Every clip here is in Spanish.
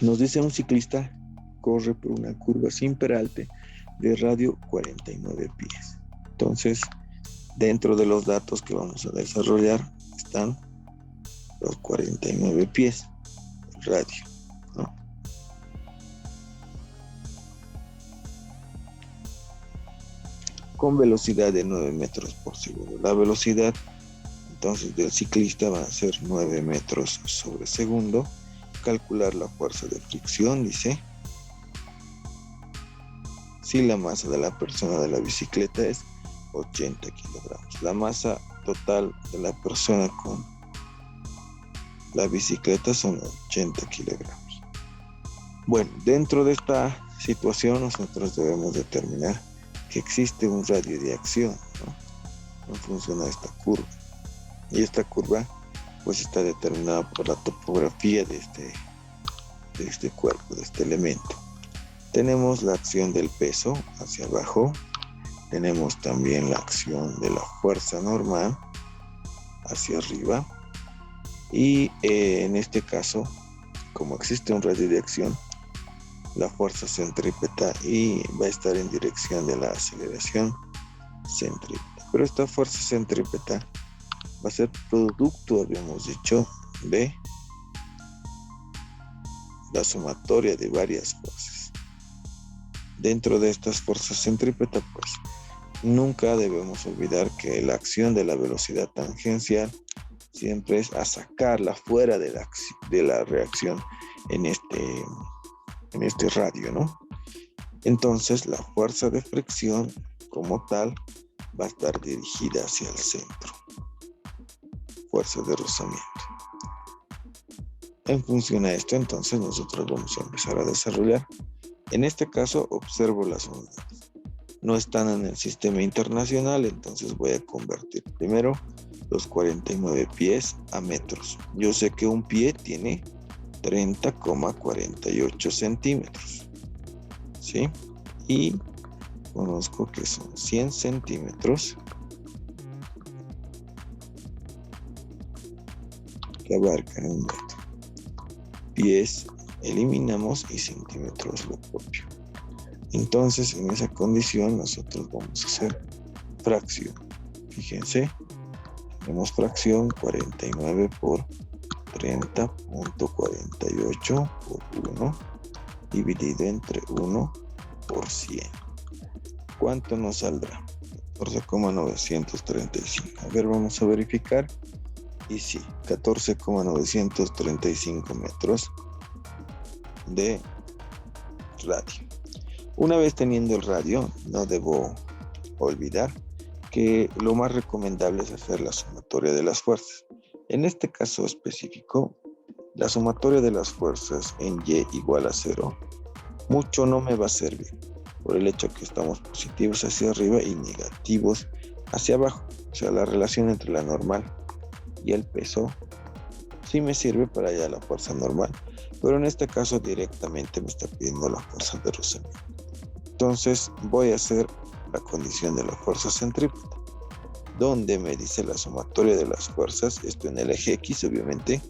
Nos dice un ciclista corre por una curva sin peralte de radio 49 pies. Entonces, dentro de los datos que vamos a desarrollar están los 49 pies, el radio, ¿no? Con velocidad de 9 metros por segundo. La velocidad entonces del ciclista va a ser 9 metros sobre segundo. Calcular la fuerza de fricción, dice. Si la masa de la persona de la bicicleta es 80 kilogramos. La masa total de la persona con la bicicleta son 80 kilogramos. Bueno, dentro de esta situación nosotros debemos determinar que existe un radio de acción, ¿no? En función a esta curva. Y esta curva pues está determinada por la topografía de este cuerpo, de este elemento. Tenemos la acción del peso hacia abajo, tenemos también la acción de la fuerza normal hacia arriba, y en este caso, como existe un radio de acción, la fuerza centrípeta y va a estar en dirección de la aceleración centrípeta. Pero esta fuerza centrípeta va a ser producto, habíamos dicho, de la sumatoria de varias fuerzas. Dentro de estas fuerzas centrípetas, pues nunca debemos olvidar que la acción de la velocidad tangencial siempre es a sacarla fuera de la reacción en este radio, ¿no? Entonces la fuerza de fricción como tal va a estar dirigida hacia el centro. Fuerza de rozamiento. En función a esto, entonces nosotros vamos a empezar a desarrollar. En este caso, observo las unidades. No están en el sistema internacional, entonces voy a convertir primero los 49 pies a metros. Yo sé que un pie tiene 30,48 centímetros, ¿sí? Y conozco que son 100 centímetros que abarcan un metro. Pies eliminamos y centímetros lo propio. Entonces, en esa condición, nosotros vamos a hacer fracción. Fíjense, tenemos fracción 49 por 30.48 por 1 dividido entre 1 por 100. ¿Cuánto nos saldrá? 14,935. A ver, vamos a verificar. Y sí, 14,935 metros de radio. Una vez teniendo el radio, no debo olvidar que lo más recomendable es hacer la sumatoria de las fuerzas. En este caso específico, la sumatoria de las fuerzas en Y igual a 0, mucho no me va a servir, por el hecho que estamos positivos hacia arriba y negativos hacia abajo. O sea, la relación entre la normal y el peso sí me sirve para hallar la fuerza normal, pero en este caso directamente me está pidiendo la fuerza de rozamiento. Entonces voy a hacer la condición de la fuerza centrípeta, donde me dice la sumatoria de las fuerzas, esto en el eje X obviamente,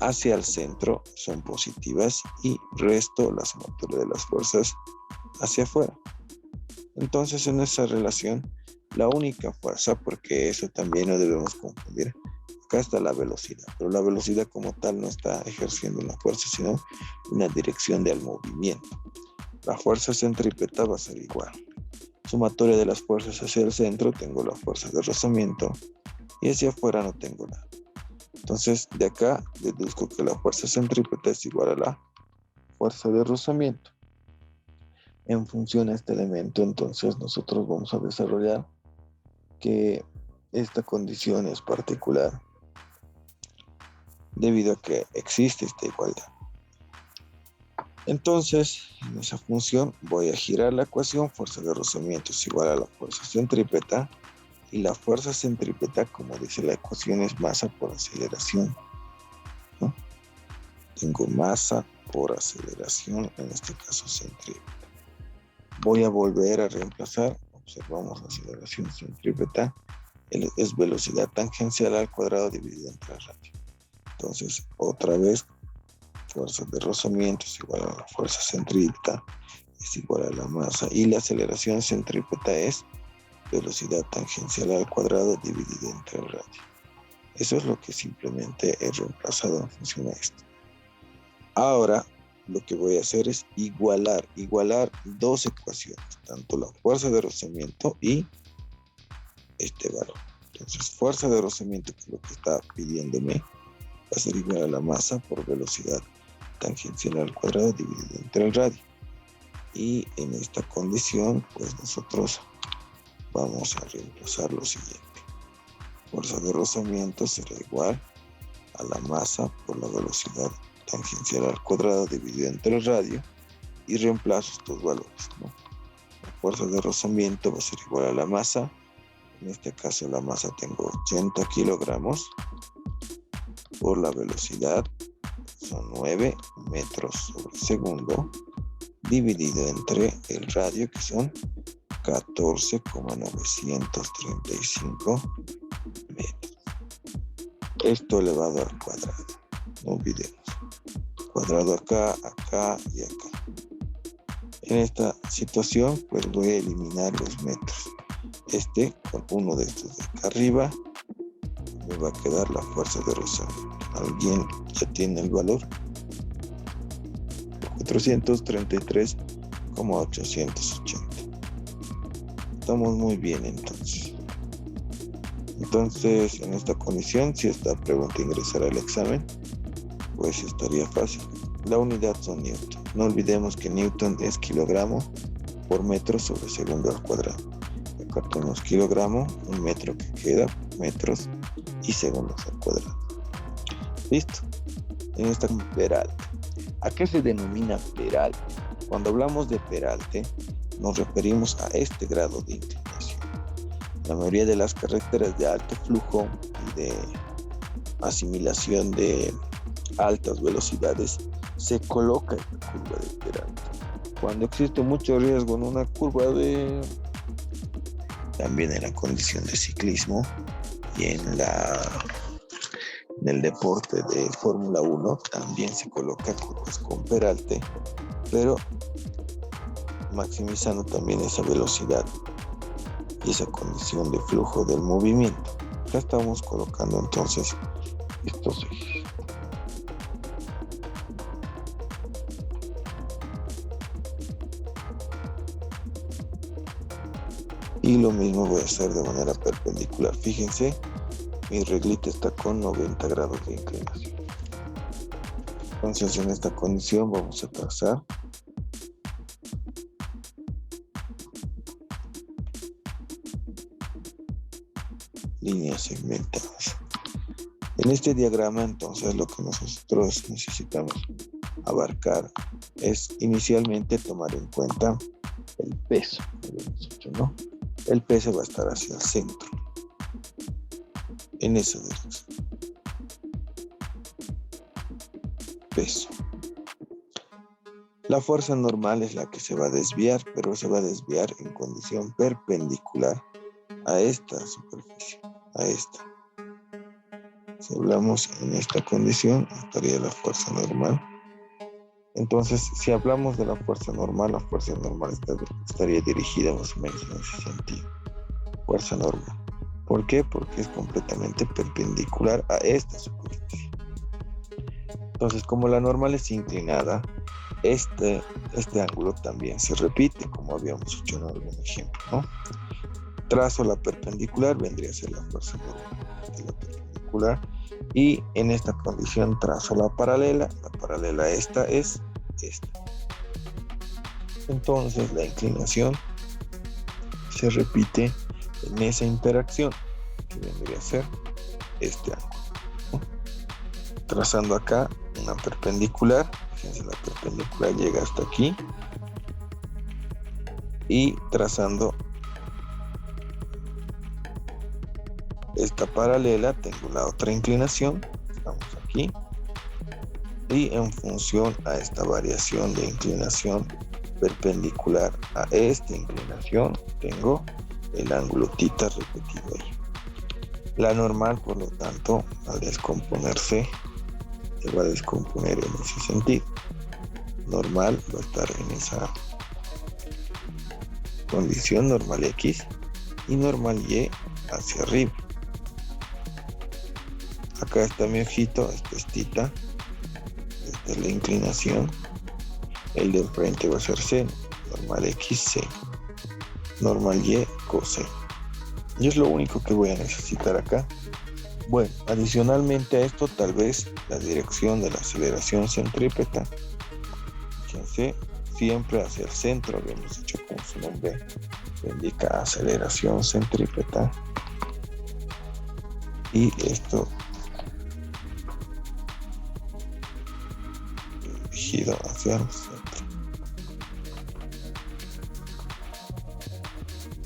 hacia el centro son positivas y resto la sumatoria de las fuerzas hacia afuera. Entonces en esa relación la única fuerza, porque eso también no debemos confundir, acá está la velocidad, pero la velocidad como tal no está ejerciendo una fuerza, sino una dirección del movimiento. La fuerza centrípeta va a ser igual. Sumatoria de las fuerzas hacia el centro, tengo la fuerza de rozamiento, y hacia afuera no tengo nada. Entonces, de acá deduzco que la fuerza centrípeta es igual a la fuerza de rozamiento. En función a este elemento, entonces nosotros vamos a desarrollar que esta condición es particular debido a que existe esta igualdad. Entonces, en esa función voy a girar la ecuación. Fuerza de rozamiento es igual a la fuerza centrípeta, y la fuerza centrípeta, como dice la ecuación, es masa por aceleración, ¿no? Tengo masa por aceleración, en este caso centrípeta. Voy a volver a reemplazar. Observamos la aceleración centrípeta es velocidad tangencial al cuadrado dividido entre radio. Entonces, otra vez fuerza de rozamiento es igual a la fuerza centrípeta, es igual a la masa, y la aceleración centrípeta es velocidad tangencial al cuadrado dividido entre el radio. Eso es lo que simplemente he reemplazado en función a esto. Ahora lo que voy a hacer es igualar dos ecuaciones, tanto la fuerza de rozamiento y este valor. Entonces, fuerza de rozamiento, que es lo que está pidiéndome, va a ser igual a la masa por velocidad tangencial al cuadrado dividido entre el radio. Y en esta condición, pues nosotros vamos a reemplazar lo siguiente. Fuerza de rozamiento será igual a la masa por la velocidad tangencial al cuadrado dividido entre el radio, y reemplazo estos valores, ¿no? La fuerza de rozamiento va a ser igual a la masa. En este caso la masa tengo 80 kilogramos por la velocidad, son 9 metros sobre segundo, dividido entre el radio, que son 14,935 metros. Esto elevado al cuadrado, no olvidemos. Cuadrado acá, acá y acá. En esta situación, pues voy a eliminar los metros. Con uno de estos de acá arriba, me va a quedar la fuerza de rozamiento. ¿Alguien ya tiene el valor? 433,880. Estamos muy bien entonces. Entonces, en esta condición, si esta pregunta ingresara al examen, pues estaría fácil. La unidad son newton. No olvidemos que newton es kilogramo por metro sobre segundo al cuadrado. Acá tenemos kilogramo, un metro que queda, metros y segundos al cuadrado. Listo. En esta peralte. ¿A qué se denomina peralte? Cuando hablamos de peralte, nos referimos a este grado de inclinación. La mayoría de las carreteras de alto flujo y de asimilación de altas velocidades se coloca en la curva de peralte. Cuando existe mucho riesgo en una curva también en la condición de ciclismo y en el deporte de Fórmula 1 también se coloca curvas con peralte, pero maximizando también esa velocidad y esa condición de flujo del movimiento. Acá estamos colocando entonces estos ejes. Y lo mismo voy a hacer de manera perpendicular. Fíjense, mi reglita está con 90 grados de inclinación. Entonces, en esta condición vamos a trazar líneas segmentadas. En este diagrama, entonces, lo que nosotros necesitamos abarcar es inicialmente tomar en cuenta el peso, ¿no? El peso va a estar hacia el centro, en esa dirección. Peso. La fuerza normal es la que se va a desviar, pero se va a desviar en condición perpendicular a esta superficie, a esta. Si hablamos en esta condición, estaría la fuerza normal. Entonces, si hablamos de la fuerza normal estaría dirigida más o menos en ese sentido. Fuerza normal. ¿Por qué? Porque es completamente perpendicular a esta superficie. Entonces, como la normal es inclinada, este ángulo también se repite, como habíamos hecho en algún ejemplo, ¿no? Trazo la perpendicular, vendría a ser la fuerza normal de la perpendicular, y en esta condición trazo la paralela a esta es esta. Entonces la inclinación se repite en esa interacción, que vendría a ser este ángulo, ¿no? Trazando acá una perpendicular, fíjense, la perpendicular llega hasta aquí, y trazando esta paralela tengo la otra inclinación, estamos aquí, y en función a esta variación de inclinación perpendicular a esta inclinación tengo el ángulo θ repetido ahí. La normal, por lo tanto, al descomponerse se va a descomponer en ese sentido. Normal va a estar en esa condición, normal X, y normal Y hacia arriba. Acá está mi ojito, esta es tita, esta es la inclinación, el del frente va a ser seno, normal X, seno, normal Y, coseno. Y es lo único que voy a necesitar acá. Bueno, adicionalmente a esto, tal vez la dirección de la aceleración centrípeta, fíjense, siempre hacia el centro, habíamos dicho como su nombre indica, aceleración centrípeta, y esto dirigido hacia el centro.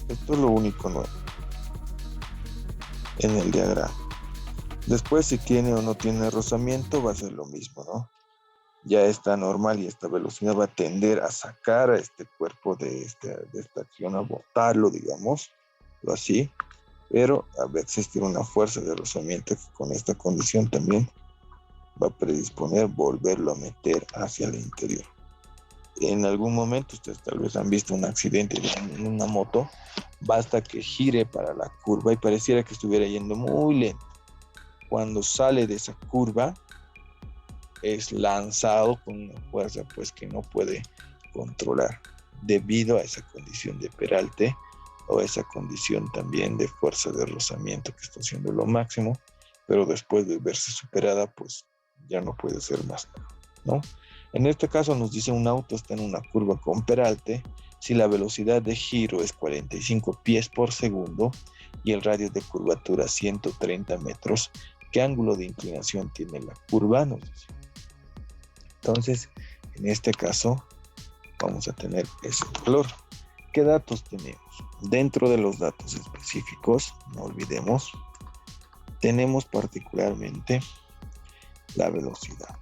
Esto es lo único nuevo en el diagrama. Después, si tiene o no tiene rozamiento, va a ser lo mismo, ¿no? Ya está normal y esta velocidad va a tender a sacar a este cuerpo de esta acción, a botarlo, digámoslo así, pero va a existir una fuerza de rozamiento que con esta condición también va a predisponer volverlo a meter hacia el interior. En algún momento ustedes tal vez han visto un accidente en una moto, basta que gire para la curva y pareciera que estuviera yendo muy lento. Cuando sale de esa curva es lanzado con una fuerza pues que no puede controlar debido a esa condición de peralte o esa condición también de fuerza de rozamiento que está haciendo lo máximo, pero después de verse superada pues ya no puede ser más, ¿no? En este caso nos dice un auto está en una curva con peralte, si la velocidad de giro es 45 pies por segundo y el radio de curvatura 130 metros, ¿qué ángulo de inclinación tiene la curva? Nos dice. Entonces, en este caso, vamos a tener ese valor. ¿Qué datos tenemos? Dentro de los datos específicos, no olvidemos, tenemos particularmente la velocidad.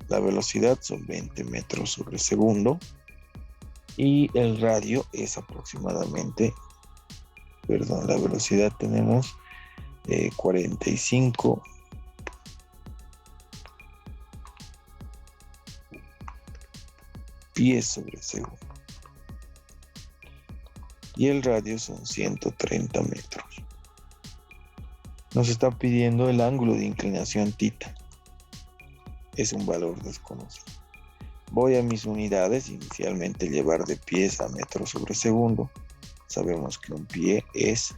La velocidad son 20 metros sobre segundo y el radio es aproximadamente, la velocidad tenemos 45 pies sobre segundo. Y el radio son 130 metros. Nos está pidiendo el ángulo de inclinación tita. Es un valor desconocido. Voy a mis unidades, inicialmente llevar de pies a metros sobre segundo. Sabemos que un pie es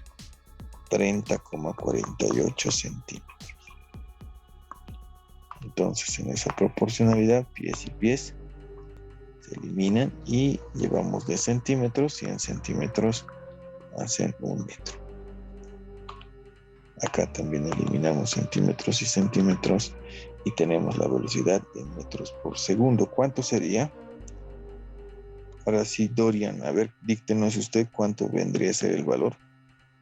30,48 centímetros. Entonces, en esa proporcionalidad, pies y pies se eliminan y llevamos de centímetros, 100 centímetros hacen 1 metro. Acá también eliminamos centímetros y centímetros y tenemos la velocidad en metros por segundo. ¿Cuánto sería? Ahora sí, Dorian, a ver, díctenos usted cuánto vendría a ser el valor.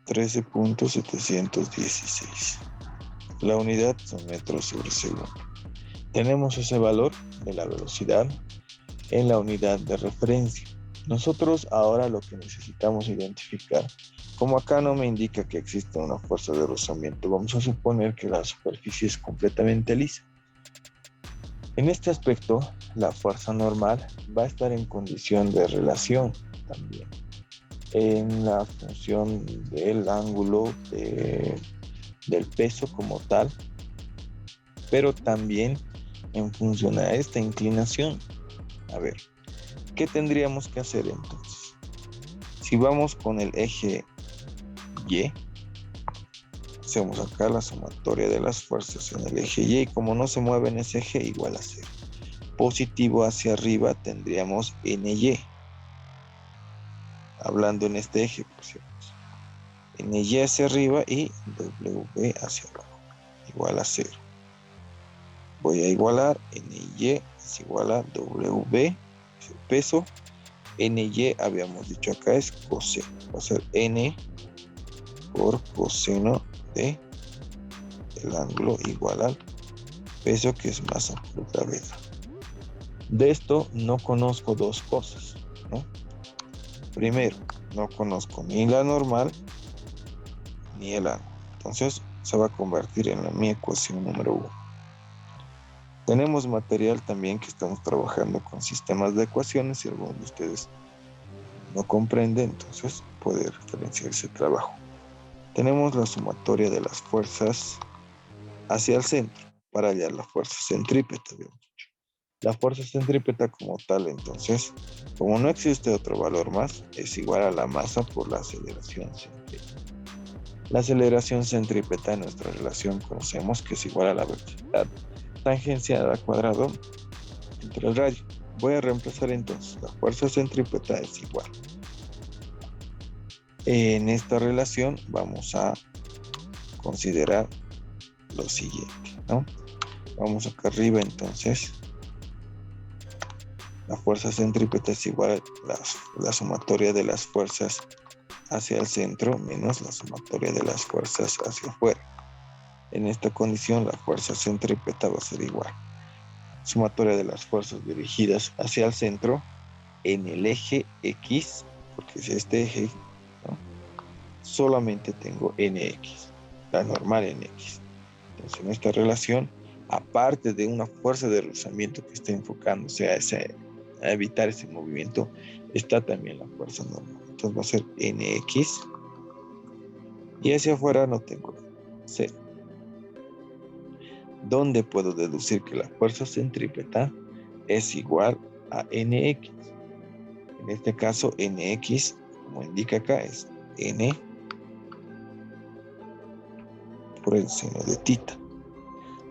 13.716. La unidad son metros sobre segundo. Tenemos ese valor de la velocidad en la unidad de referencia. Nosotros ahora lo que necesitamos identificar, como acá no me indica que exista una fuerza de rozamiento, vamos a suponer que la superficie es completamente lisa. En este aspecto, la fuerza normal va a estar en condición de relación también, en la función del ángulo del peso como tal, pero también en función a esta inclinación. A ver, ¿qué tendríamos que hacer entonces? Si vamos con el eje Y, hacemos acá la sumatoria de las fuerzas en el eje Y, y como no se mueve en ese eje, igual a 0. Positivo hacia arriba tendríamos NY. Hablando en este eje, por cierto. NY hacia arriba y W hacia abajo, igual a 0. Voy a igualar, NY es igual a W, es el peso. NY habíamos dicho acá es coseno, va a ser N por coseno de el ángulo igual al peso, que es masa por gravedad. De esto no conozco dos cosas, ¿no? Primero, no conozco ni la normal ni el ángulo. Entonces se va a convertir en mi ecuación número 1. Tenemos material también que estamos trabajando con sistemas de ecuaciones. Si alguno de ustedes no comprende, entonces puede referenciar ese trabajo. Tenemos la sumatoria de las fuerzas hacia el centro para hallar la fuerza centrípeta. La fuerza centrípeta como tal, entonces, como no existe otro valor más, es igual a la masa por la aceleración centrípeta. La aceleración centrípeta en nuestra relación conocemos que es igual a la velocidad tangencial al cuadrado entre el radio. Voy a reemplazar entonces la fuerza centrípeta es igual. En esta relación vamos a considerar lo siguiente, ¿no? Vamos acá arriba entonces. La fuerza centrípeta es igual a la sumatoria de las fuerzas hacia el centro menos la sumatoria de las fuerzas hacia afuera. En esta condición la fuerza centrípeta va a ser igual. Sumatoria de las fuerzas dirigidas hacia el centro en el eje X, porque es este eje, ¿no? Solamente tengo NX, la normal en X. Entonces en esta relación, aparte de una fuerza de rozamiento que está enfocándose a evitar ese movimiento, está también la fuerza normal. Entonces va a ser NX y hacia afuera no tengo C. ¿Dónde puedo deducir que la fuerza centrípeta es igual a NX? En este caso, NX, como indica acá, es N por el seno de tita.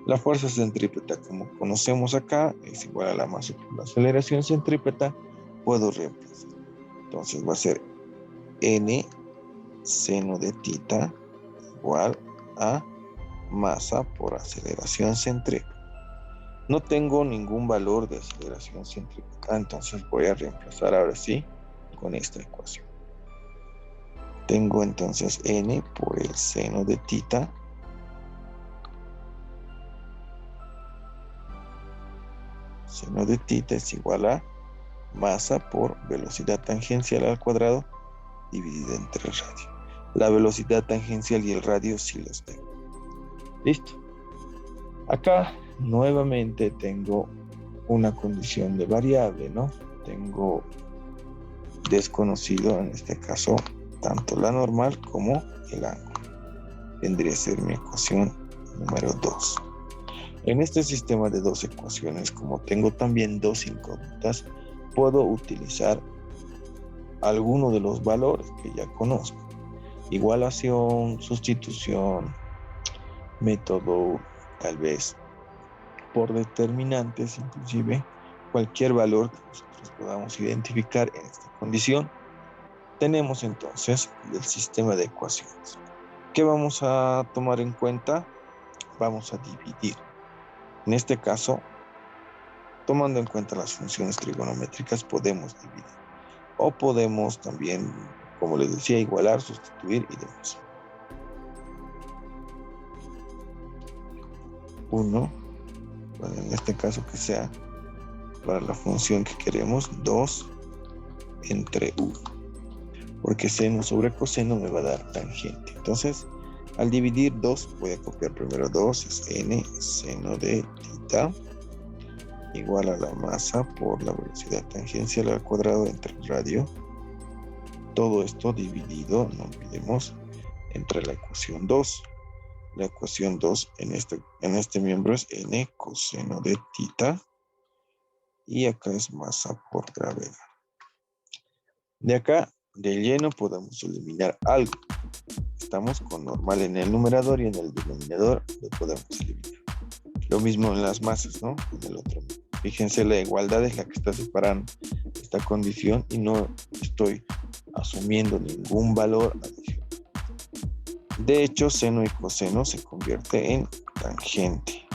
La fuerza centrípeta, como conocemos acá, es igual a la masa por la aceleración centrípeta. Puedo reemplazar. Entonces va a ser N seno de tita igual a masa por aceleración centrípeta. No tengo ningún valor de aceleración centrípeta, entonces voy a reemplazar ahora sí con esta ecuación. Tengo entonces N por el seno de tita es igual a masa por velocidad tangencial al cuadrado dividida entre el radio. La velocidad tangencial y el radio sí los tengo. Listo. Acá nuevamente tengo una condición de variable, ¿no? Tengo desconocido, en este caso, tanto la normal como el ángulo. Vendría a ser mi ecuación número 2. En este sistema de dos ecuaciones, como tengo también dos incógnitas, puedo utilizar alguno de los valores que ya conozco. Igualación, sustitución, método, tal vez por determinantes, inclusive cualquier valor que nosotros podamos identificar en esta condición. Tenemos entonces el sistema de ecuaciones. ¿Qué vamos a tomar en cuenta? Vamos a dividir. En este caso, tomando en cuenta las funciones trigonométricas, podemos dividir. O podemos también, como les decía, igualar, sustituir y demás. 1, bueno, en este caso que sea para la función que queremos, 2 entre 1. Porque seno sobre coseno me va a dar tangente. Entonces, al dividir 2, voy a copiar primero 2, es n seno de tita igual a la masa por la velocidad tangencial al cuadrado entre el radio. Todo esto dividido, no olvidemos, entre la ecuación 2. La ecuación 2 en este miembro es n coseno de tita y acá es masa por gravedad. De acá, de lleno, podemos eliminar algo. Estamos con normal en el numerador y en el denominador lo podemos eliminar. Lo mismo en las masas, ¿no? En el otro. Fíjense, la igualdad es la que está separando esta condición y no estoy asumiendo ningún valor adicional. De hecho, seno y coseno se convierte en tangente.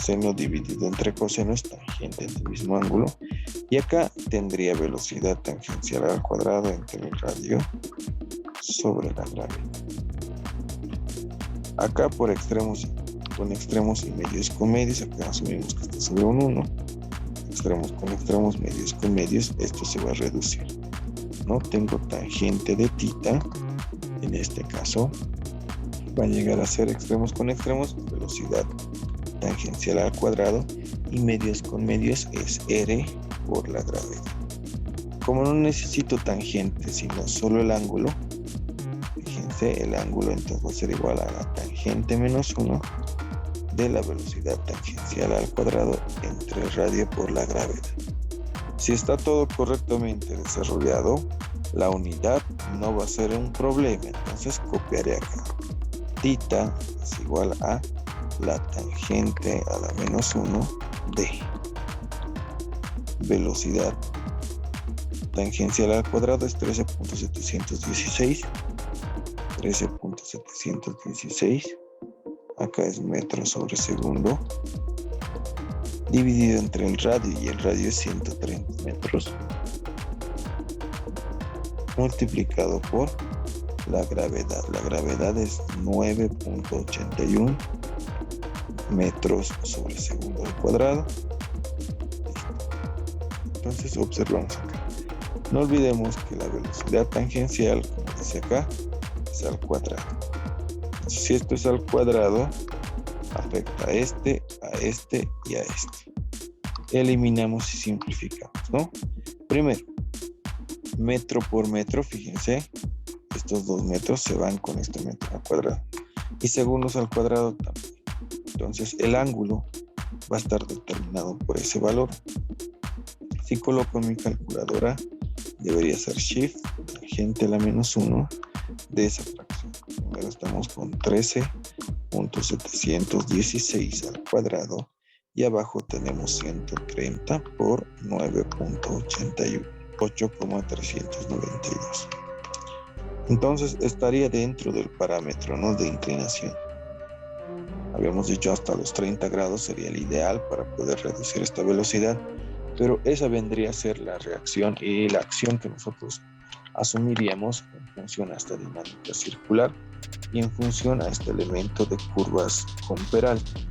Seno dividido entre coseno es tangente del mismo ángulo. Y acá tendría velocidad tangencial al cuadrado entre el radio sobre la gravedad. Acá por extremos, con extremos y medios con medios, acá asumimos que está sobre un 1. Extremos con extremos, medios con medios, esto se va a reducir. No tengo tangente de tita, en este caso va a llegar a ser extremos con extremos, velocidad tangencial al cuadrado y medios con medios es R por la gravedad. Como no necesito tangente sino solo el ángulo, fíjense, el ángulo entonces va a ser igual a la tangente menos 1 de la velocidad tangencial al cuadrado entre el radio por la gravedad. Si está todo correctamente desarrollado, la unidad no va a ser un problema, entonces copiaré acá. Tita es igual a la tangente a la menos 1 de velocidad tangencial al cuadrado es 13.716. Acá es metros sobre segundo. Dividido entre el radio, y el radio es 130 metros. Multiplicado por la gravedad. La gravedad es 9.81 metros sobre segundo al cuadrado. Entonces observamos acá. No olvidemos que la velocidad tangencial, como dice acá, es al cuadrado. Entonces, si esto es al cuadrado, afecta a este y a este. Eliminamos y simplificamos, ¿no? Primero, metro por metro, fíjense, estos 2 metros se van con este metro al cuadrado. Y segundos al cuadrado también. Entonces, el ángulo va a estar determinado por ese valor. Si coloco en mi calculadora, debería ser Shift, tangente a la menos 1 de esa fracción. Primero estamos con 13.716 al cuadrado y abajo tenemos 130 por 9.81, 8,392. Entonces estaría dentro del parámetro, ¿no?, de inclinación. Habíamos dicho hasta los 30 grados sería el ideal para poder reducir esta velocidad, pero esa vendría a ser la reacción y la acción que nosotros asumiríamos en función a esta dinámica circular y en función a este elemento de curvas con peralte.